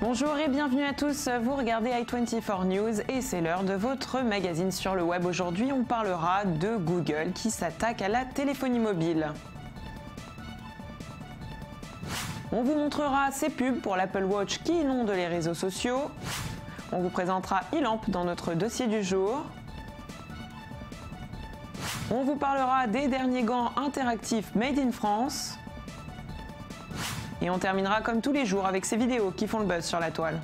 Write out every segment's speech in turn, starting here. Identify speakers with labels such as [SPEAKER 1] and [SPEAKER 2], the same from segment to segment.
[SPEAKER 1] Bonjour et bienvenue à tous, vous regardez i24 News et c'est l'heure de votre magazine sur le web. Aujourd'hui, on parlera de Google qui s'attaque à la téléphonie mobile. On vous montrera ses pubs pour l'Apple Watch qui inonde les réseaux sociaux. On vous présentera eLamp dans notre dossier du jour. On vous parlera des derniers gants interactifs Made in France. Et on terminera comme tous les jours avec ces vidéos qui font le buzz sur la toile.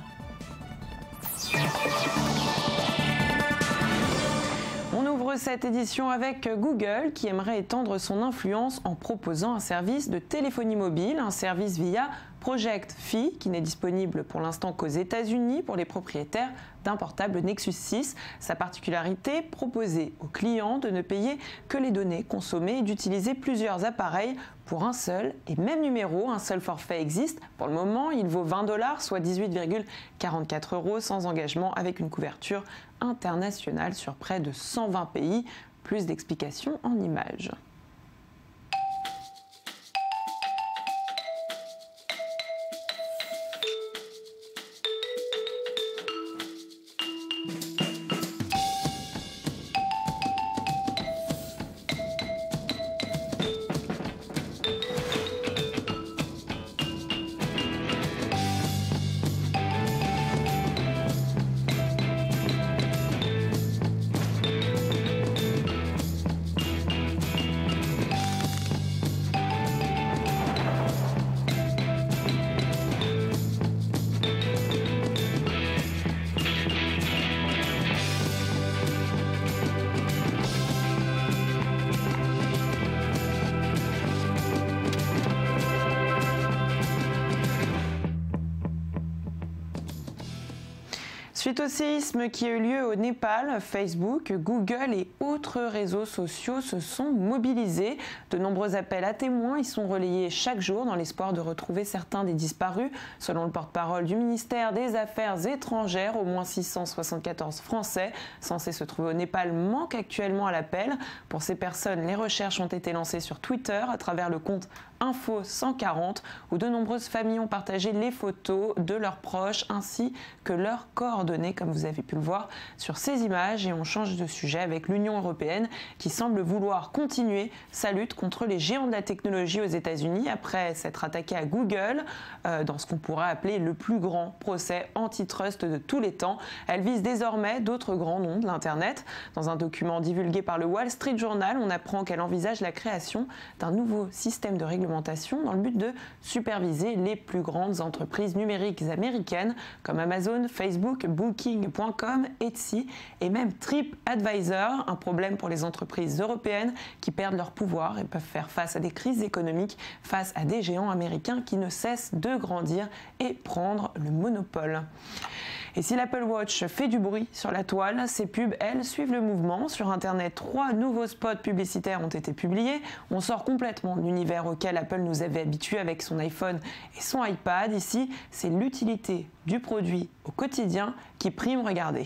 [SPEAKER 1] On ouvre cette édition avec Google qui aimerait étendre son influence en proposant un service de téléphonie mobile, un service via Project Fi qui n'est disponible pour l'instant qu'aux États-Unis pour les propriétaires d'un portable Nexus 6. Sa particularité, proposer aux clients de ne payer que les données consommées et d'utiliser plusieurs appareils pour un seul et même numéro. Un seul forfait existe. Pour le moment, il vaut 20 $, soit 18,44 € sans engagement avec une couverture internationale sur près de 120 pays. Plus d'explications en images. Suite au séisme qui a eu lieu au Népal, Facebook, Google et autres réseaux sociaux se sont mobilisés. De nombreux appels à témoins y sont relayés chaque jour dans l'espoir de retrouver certains des disparus. Selon le porte-parole du ministère des Affaires étrangères, au moins 674 Français censés se trouver au Népal manquent actuellement à l'appel. Pour ces personnes, les recherches ont été lancées sur Twitter à travers le compte Info 140 où de nombreuses familles ont partagé les photos de leurs proches ainsi que leurs coordonnées comme vous avez pu le voir sur ces images. Et on change de sujet avec l'Union européenne qui semble vouloir continuer sa lutte contre les géants de la technologie aux États-Unis après s'être attaqué à Google dans ce qu'on pourrait appeler le plus grand procès antitrust de tous les temps. Elle vise désormais d'autres grands noms de l'Internet. Dans un document divulgué par le Wall Street Journal, on apprend qu'elle envisage la création d'un nouveau système de réglementation dans le but de superviser les plus grandes entreprises numériques américaines comme Amazon, Facebook, Booking.com, Etsy et même TripAdvisor. Un problème pour les entreprises européennes qui perdent leur pouvoir et peuvent faire face à des crises économiques, face à des géants américains qui ne cessent de grandir et prendre le monopole. Et si l'Apple Watch fait du bruit sur la toile, ses pubs, elles, suivent le mouvement. Sur Internet, 3 nouveaux spots publicitaires ont été publiés. On sort complètement de l'univers auquel Apple nous avait habitués avec son iPhone et son iPad. Ici, c'est l'utilité du produit au quotidien qui prime. Regardez.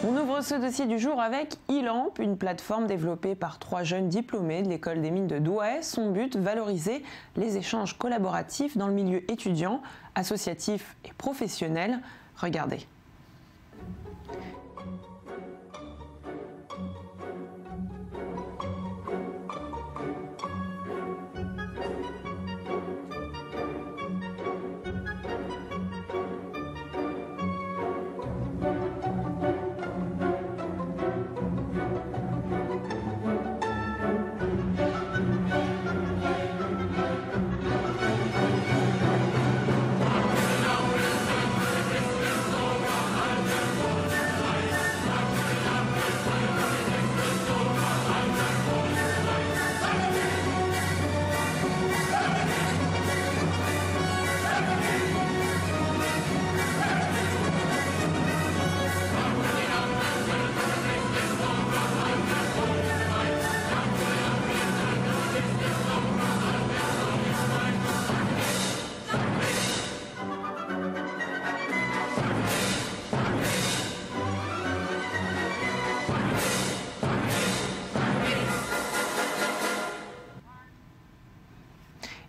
[SPEAKER 1] On ouvre ce dossier du jour avec eLamp, une plateforme développée par 3 jeunes diplômés de l'école des mines de Douai. Son but, valoriser les échanges collaboratifs dans le milieu étudiant, associatif et professionnel. Regardez.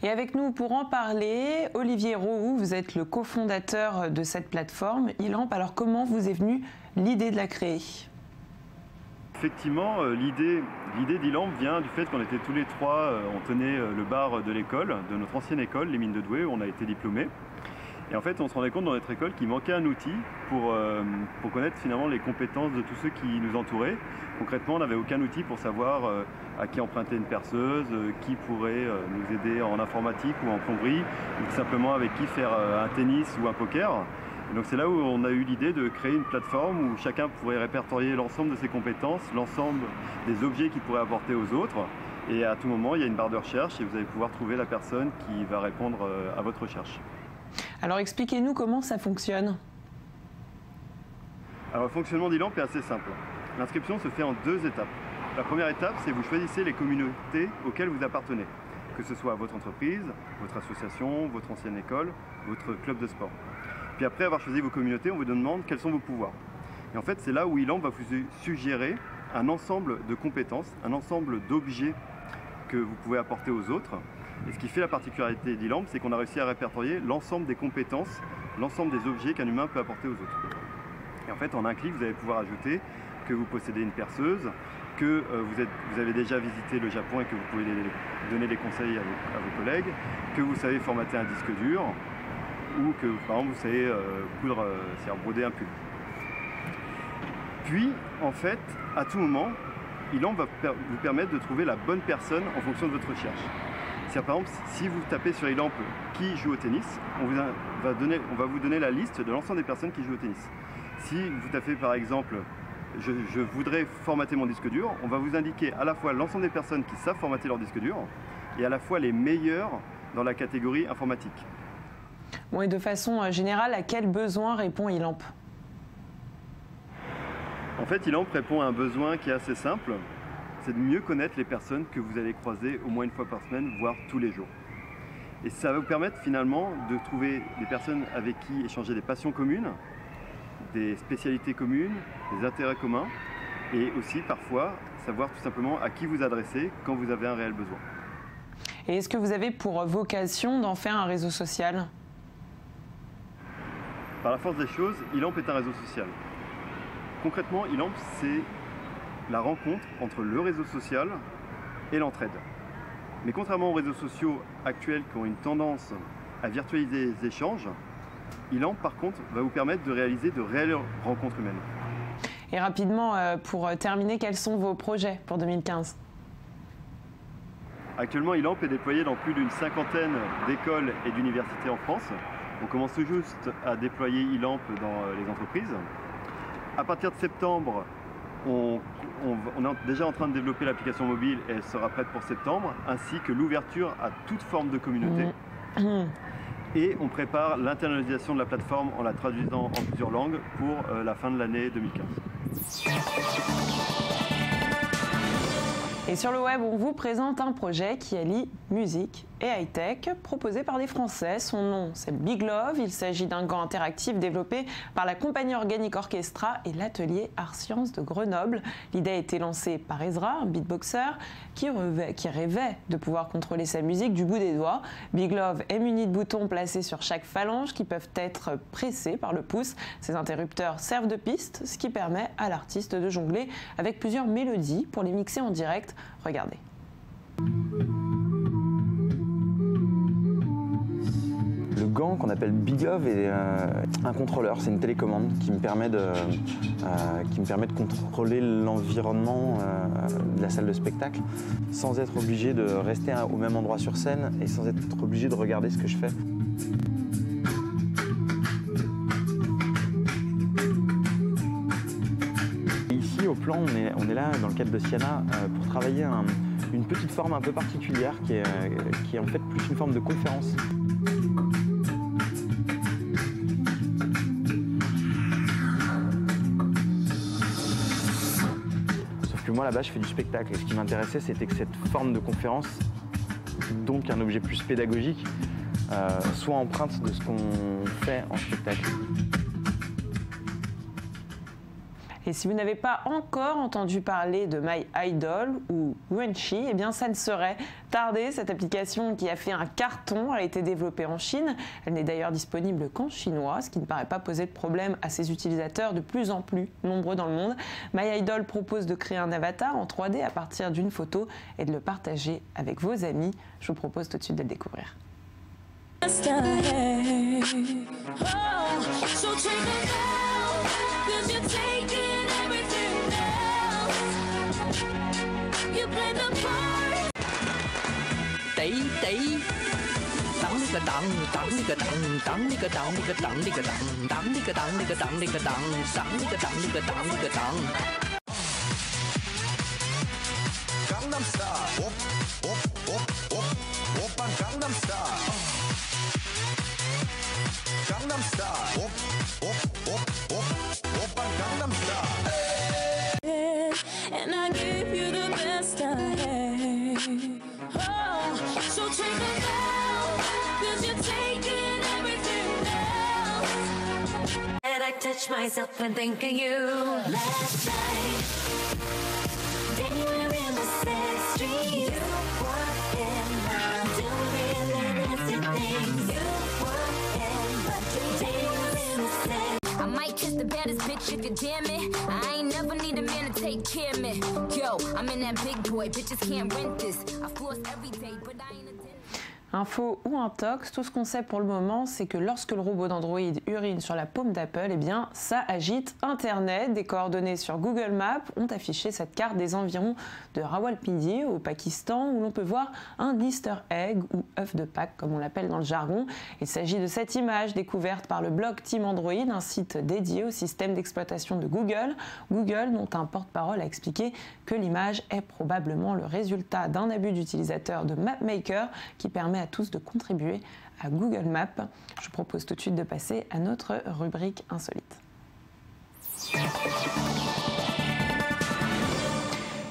[SPEAKER 1] Et avec nous pour en parler, Olivier Roux, vous êtes le cofondateur de cette plateforme Ilamp. Alors comment vous est venue l'idée de la créer?
[SPEAKER 2] Effectivement, l'idée d'Ilamp vient du fait qu'on était tous les trois, on tenait le bar de l'école, de notre ancienne école, les Mines de Douai, où on a été diplômés. Et en fait, on se rendait compte dans notre école qu'il manquait un outil pour connaître finalement les compétences de tous ceux qui nous entouraient. Concrètement, on n'avait aucun outil pour savoir à qui emprunter une perceuse, qui pourrait nous aider en informatique ou en plomberie, ou tout simplement avec qui faire un tennis ou un poker. Et donc c'est là où on a eu l'idée de créer une plateforme où chacun pourrait répertorier l'ensemble de ses compétences, l'ensemble des objets qu'il pourrait apporter aux autres. Et à tout moment, il y a une barre de recherche et vous allez pouvoir trouver la personne qui va répondre à votre recherche.
[SPEAKER 1] Alors expliquez-nous comment ça fonctionne.
[SPEAKER 2] Alors le fonctionnement d'Ilamp est assez simple. L'inscription se fait en 2 étapes. La première étape, c'est que vous choisissez les communautés auxquelles vous appartenez, que ce soit votre entreprise, votre association, votre ancienne école, votre club de sport. Puis après avoir choisi vos communautés, on vous demande quels sont vos pouvoirs. Et en fait, c'est là où Ilamp va vous suggérer un ensemble de compétences, un ensemble d'objets que vous pouvez apporter aux autres. Et ce qui fait la particularité d'Ilamp, c'est qu'on a réussi à répertorier l'ensemble des compétences, l'ensemble des objets qu'un humain peut apporter aux autres. Et en fait, en un clic, vous allez pouvoir ajouter que vous possédez une perceuse, que vous avez déjà visité le Japon et que vous pouvez donner des conseils à vos collègues, que vous savez formater un disque dur, ou que par exemple vous savez broder un pull. Puis, en fait, à tout moment, Ilamp va vous permettre de trouver la bonne personne en fonction de votre recherche. Par exemple, si vous tapez sur Ilamp qui joue au tennis, on va vous donner la liste de l'ensemble des personnes qui jouent au tennis. Si vous tapez par exemple je voudrais formater mon disque dur, on va vous indiquer à la fois l'ensemble des personnes qui savent formater leur disque dur et à la fois les meilleurs dans la catégorie informatique.
[SPEAKER 1] Bon, et de façon générale, à quel besoin répond Ilamp?
[SPEAKER 2] En fait, Ilamp répond à un besoin qui est assez simple, c'est de mieux connaître les personnes que vous allez croiser au moins une fois par semaine, voire tous les jours. Et ça va vous permettre finalement de trouver des personnes avec qui échanger des passions communes, des spécialités communes, des intérêts communs, et aussi parfois savoir tout simplement à qui vous adresser quand vous avez un réel besoin.
[SPEAKER 1] Et est-ce que vous avez pour vocation d'en faire un réseau social?
[SPEAKER 2] Par la force des choses, Ilamp est un réseau social. Concrètement, Ilamp, c'est la rencontre entre le réseau social et l'entraide. Mais contrairement aux réseaux sociaux actuels qui ont une tendance à virtualiser les échanges, Ilamp, par contre, va vous permettre de réaliser de réelles rencontres humaines.
[SPEAKER 1] Et rapidement, pour terminer, quels sont vos projets pour 2015?
[SPEAKER 2] Actuellement, Ilamp est déployé dans plus d'une 50aine d'écoles et d'universités en France. On commence tout juste à déployer Ilamp dans les entreprises. À partir de septembre, on est déjà en train de développer l'application mobile et elle sera prête pour septembre, ainsi que l'ouverture à toute forme de communauté. Et on prépare l'internalisation de la plateforme en la traduisant en plusieurs langues pour la fin de l'année 2015.
[SPEAKER 1] Et sur le web, on vous présente un projet qui allie musique et high-tech, proposé par des Français. Son nom, c'est Big Love. Il s'agit d'un gant interactif développé par la compagnie organique Orchestra et l'atelier Art Sciences de Grenoble. L'idée a été lancée par Ezra, un beatboxer qui rêvait de pouvoir contrôler sa musique du bout des doigts. Big Love est muni de boutons placés sur chaque phalange qui peuvent être pressés par le pouce. Ces interrupteurs servent de piste, ce qui permet à l'artiste de jongler avec plusieurs mélodies pour les mixer en direct. Regardez.
[SPEAKER 3] Le gant qu'on appelle Big Love est un contrôleur, c'est une télécommande qui me permet de contrôler l'environnement de la salle de spectacle sans être obligé de rester au même endroit sur scène et sans être obligé de regarder ce que je fais. Et ici au plan, on est là dans le cadre de Siana pour travailler une petite forme un peu particulière qui est en fait plus une forme de conférence. Moi là-bas je fais du spectacle et ce qui m'intéressait c'était que cette forme de conférence, donc un objet plus pédagogique, soit empreinte de ce qu'on fait en spectacle.
[SPEAKER 1] Et si vous n'avez pas encore entendu parler de My Idol ou Wenshi, eh bien ça ne serait tardé. Cette application qui a fait un carton a été développée en Chine. Elle n'est d'ailleurs disponible qu'en chinois, ce qui ne paraît pas poser de problème à ses utilisateurs de plus en plus nombreux dans le monde. My Idol propose de créer un avatar en 3D à partir d'une photo et de le partager avec vos amis. Je vous propose tout de suite de le découvrir.
[SPEAKER 4] Gangnam Style, op, op, op, op, oppa Gangnam Style. Gangnam Style, op, op, op, op, oppa Gangnam Style.
[SPEAKER 5] And I give you the best I have. Oh, so take it down, 'cause you're taking everything else. And I touch myself when thinking you. Last night, then you were in the sex street. You were in my doing nasty things. You were in my dreams. Then you were in the sex. I might kiss the baddest bitch if you damn it. I ain't never need a man to take care of me. Yo, I'm in that big boy, bitches can't rent this. I floss every day, but I ain't a
[SPEAKER 1] Info ou intox, tout ce qu'on sait pour le moment, c'est que lorsque le robot d'Android urine sur la paume d'Apple, eh bien, ça agite Internet. Des coordonnées sur Google Maps ont affiché cette carte des environs de Rawalpindi au Pakistan, où l'on peut voir un Easter egg ou œuf de Pâques, comme on l'appelle dans le jargon. Il s'agit de cette image découverte par le blog Team Android, un site dédié au système d'exploitation de Google. Google, dont un porte-parole a expliqué que l'image est probablement le résultat d'un abus d'utilisateur de MapMaker qui permet à tous de contribuer à Google Maps. Je vous propose tout de suite de passer à notre rubrique insolite.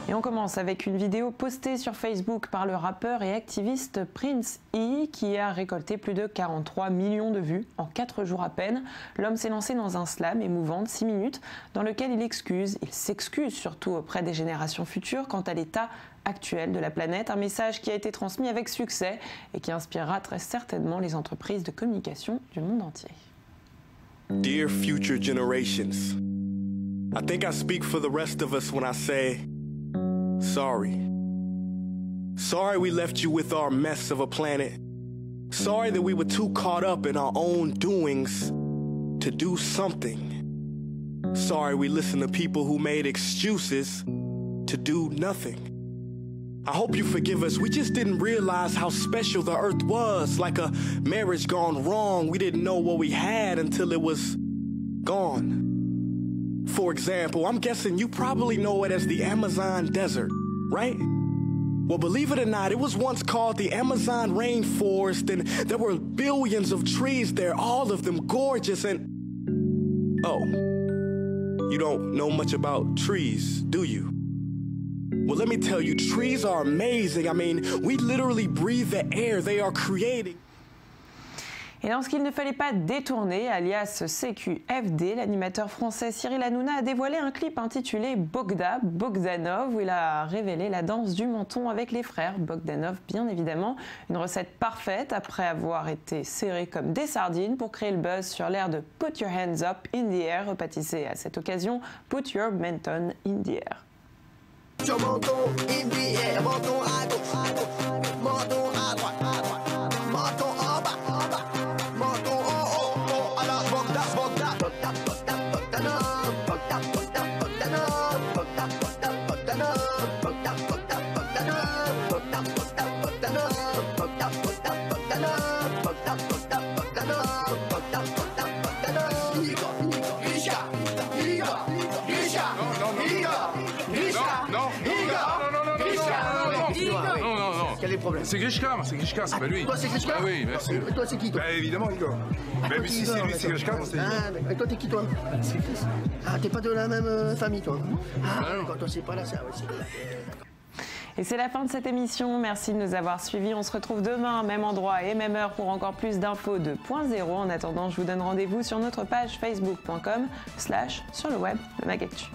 [SPEAKER 1] Et on commence avec une vidéo postée sur Facebook par le rappeur et activiste Prince E qui a récolté plus de 43 millions de vues en 4 jours à peine. L'homme s'est lancé dans un slam émouvant de 6 minutes dans lequel il s'excuse surtout auprès des générations futures quant à l'état actuel de la planète, un message qui a été transmis avec succès et qui inspirera très certainement les entreprises de communication du monde entier.
[SPEAKER 6] Dear future generations, I think I speak for the rest of us when I say sorry. Sorry we left you with our mess of a planet. Sorry that we were too caught up in our own doings to do something. Sorry we listened to people who made excuses to do nothing. I hope you forgive us. We just didn't realize how special the earth was. Like a marriage gone wrong. We didn't know what we had until it was gone. For example, I'm guessing you probably know it as the Amazon desert, right? Well, believe it or not, it was once called the Amazon rainforest, and there were billions of trees there, all of them gorgeous, and... Oh, you don't know much about trees, do you? Well, let me tell you, trees are amazing. I mean, we literally breathe the air they are creating.
[SPEAKER 1] Et dans ce qu'il ne fallait pas détourner, alias CQFD, l'animateur français Cyril Hanouna a dévoilé un clip intitulé Bogdanov, où il a révélé la danse du menton avec les frères Bogdanov, bien évidemment. Une recette parfaite après avoir été serré comme des sardines pour créer le buzz sur l'air de Put Your Hands Up in the Air, rebaptisé à cette occasion Put Your Menton in the Air.
[SPEAKER 7] Your menton in the air, menton à gauche, menton à droite, menton en bas, menton en haut, à la Bogdanov,
[SPEAKER 8] C'est Grishka, c'est pas lui.
[SPEAKER 7] Toi c'est Grishka?
[SPEAKER 8] Ah oui, merci.
[SPEAKER 7] Et toi c'est qui toi?
[SPEAKER 8] Bah évidemment Igor. Même si c'est lui, c'est Grishka, c'est Igor.
[SPEAKER 7] Et toi t'es qui toi? Ah t'es pas de la même famille toi? Ah d'accord, toi c'est pas là ça, ouais, c'est...
[SPEAKER 1] Et c'est la fin de cette émission. Merci de nous avoir suivis. On se retrouve demain, même endroit et même heure pour encore plus d'infos de Point Zéro. En attendant, je vous donne rendez-vous sur notre page facebook.com/sur le web, le Mac Actu.